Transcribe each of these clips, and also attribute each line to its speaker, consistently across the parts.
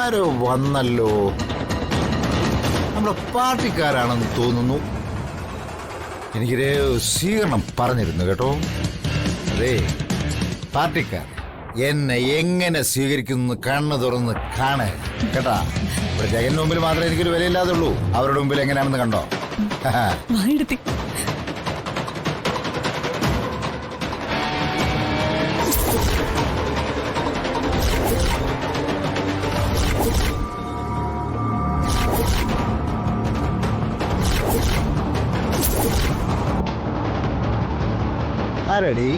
Speaker 1: ആരോ വന്നല്ലോ. നമ്മുടെ പാർട്ടിക്കാരാണെന്ന് തോന്നുന്നു. എനിക്കൊരു സ്വീകരണം പറഞ്ഞിരുന്നു കേട്ടോ. അതെ, പാർട്ടിക്കാർ എന്നെ എങ്ങനെ സ്വീകരിക്കുന്നു കണ്ണു തുറന്ന് കാണേ കേട്ടാ. ഇവിടെ ജഗന്റെ മുമ്പിൽ മാത്രമേ എനിക്കൊരു വിലയില്ലാതുള്ളൂ. അവരുടെ മുമ്പിൽ എങ്ങനെയാണെന്ന് കണ്ടോ. ആരടി?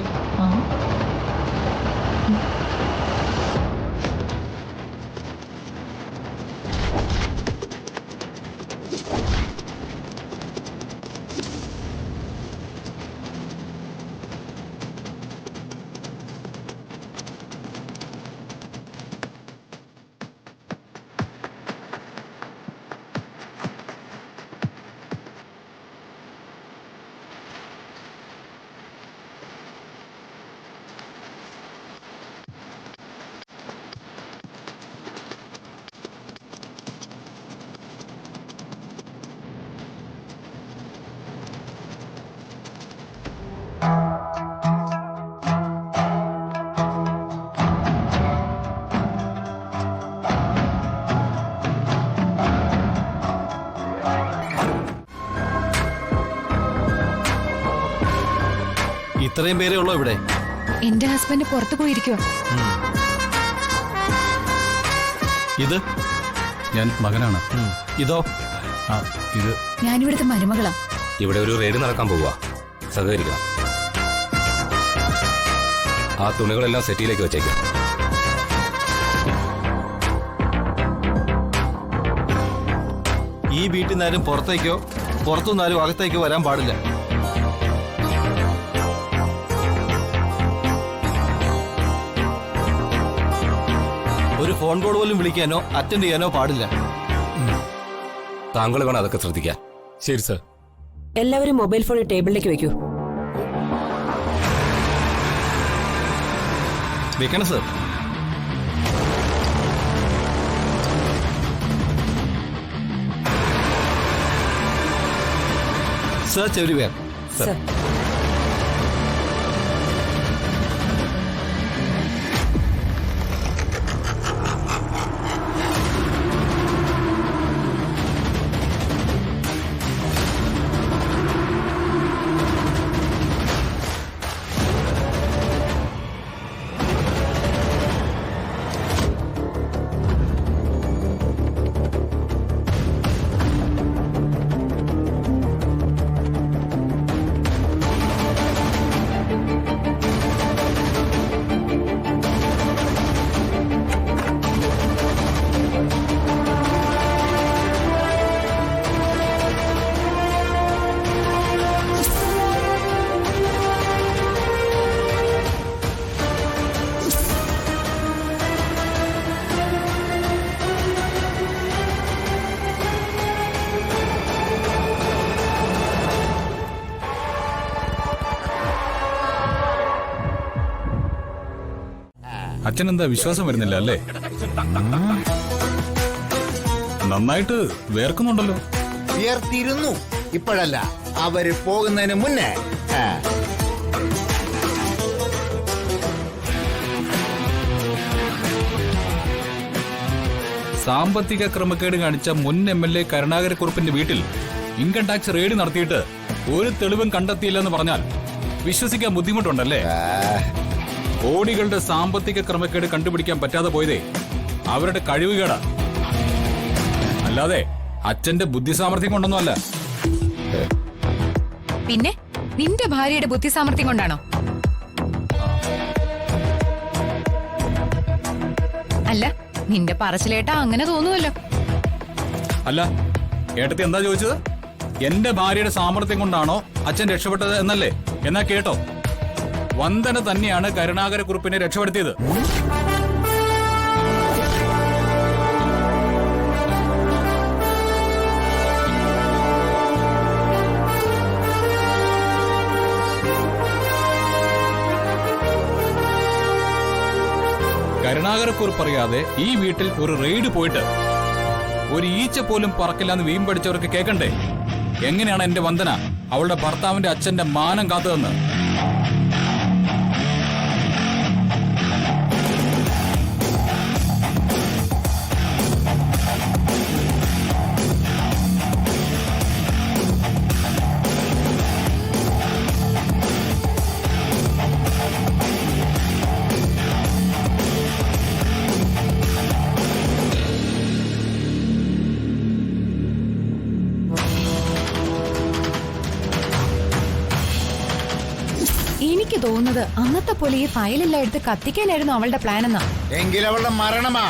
Speaker 2: ഇത്രയും പേരേ ഉള്ളോ ഇവിടെ?
Speaker 3: എന്റെ ഹസ്ബൻഡ് പുറത്തു പോയിരിക്കോ?
Speaker 2: ഇത്
Speaker 4: ഞാൻ മകനാണ്.
Speaker 2: ഇതോ?
Speaker 4: ഇത്
Speaker 3: ഞാനിവിടുത്തെ മരുമകളാ.
Speaker 5: ഇവിടെ ഒരു റെയ്ഡ് നടക്കാൻ പോവുക, സഹകരിക്കണം. ആ തുണികളെല്ലാം സെറ്റിയിലേക്ക് വെച്ചേക്കാം.
Speaker 2: ഈ വീട്ടിൽ നിന്നാരും പുറത്തേക്കോ പുറത്തുനിന്നാരും അകത്തേക്കോ വരാൻ പാടില്ല. ഒരു ഫോൺ കോൾ പോലും വിളിക്കാനോ അറ്റൻഡ് ചെയ്യാനോ പാടില്ല.
Speaker 5: താങ്കൾ വേണം അതൊക്കെ ശ്രദ്ധിക്കാൻ.
Speaker 4: ശരി സർ.
Speaker 6: എല്ലാവരും മൊബൈൽ ഫോൺ ടേബിളിലേക്ക് വെക്കൂ.
Speaker 2: വെക്കണം സർ. Search everywhere.
Speaker 6: സർ.
Speaker 4: അച്ഛനെന്താ വിശ്വാസം വരുന്നില്ല അല്ലേ? നന്നായിട്ട് വേർക്കുന്നുണ്ടല്ലോ.
Speaker 1: ഉയർത്തിയിരുന്നു. ഇപ്പോഴല്ല, അവര് പോകുന്നതിന് മുന്നേ.
Speaker 4: സാമ്പത്തിക ക്രമക്കേട് കാണിച്ച മുൻ MLA കരുണാകരക്കുറുപ്പിന്റെ വീട്ടിൽ ഇൻകം ടാക്സ് റെയ്ഡ് നടത്തിയിട്ട് ഒരു തെളിവും കണ്ടെത്തിയില്ലെന്ന് പറഞ്ഞാൽ വിശ്വസിക്കാൻ ബുദ്ധിമുട്ടുണ്ടല്ലേ? കോടികളുടെ സാമ്പത്തിക ക്രമക്കേട് കണ്ടുപിടിക്കാൻ പറ്റാതെ പോയതേ അവരുടെ കഴിവുകേടാ, അല്ലാതെ അച്ഛന്റെ ബുദ്ധിസാമർഥ്യം കൊണ്ടൊന്നുമല്ല.
Speaker 3: പിന്നെ നിന്റെ ഭാര്യയുടെ ബുദ്ധിസാമർഥ്യം കൊണ്ടാണോ? അല്ല, നിന്റെ പറച്ചിലേട്ടാ അങ്ങനെ തോന്നുവല്ലോ.
Speaker 4: അല്ല, ഏട്ടത്തി എന്താ ചോദിച്ചത്? എന്റെ ഭാര്യയുടെ സാമർഥ്യം കൊണ്ടാണോ അച്ഛൻ രക്ഷപ്പെട്ടത് എന്നല്ലേ? എന്നാ കേട്ടോ, വന്ദന തന്നെയാണ് കരുണാകരക്കുറുപ്പിനെ രക്ഷപ്പെടുത്തിയത്. കരുണാകരക്കുറിപ്പ് അറിയാതെ ഈ വീട്ടിൽ ഒരു റെയ്ഡ് പോയിട്ട് ഒരു ഈച്ച പോലും പറക്കില്ലാന്ന് വീം പഠിച്ചവർക്ക് കേൾക്കണ്ടേ? എങ്ങനെയാണ് എന്റെ വന്ദന അവളുടെ ഭർത്താവിന്റെ അച്ഛന്റെ മാനം കാത്തതെന്ന്?
Speaker 3: എനിക്ക് തോന്നുന്നത് അന്നത്തെ പോലെ ഈ ഫയലെല്ലാം എടുത്ത് കത്തിക്കാനായിരുന്നു അവളുടെ പ്ലാൻ എന്നാ.
Speaker 1: എങ്കിൽ അവളുടെ മരണമാ.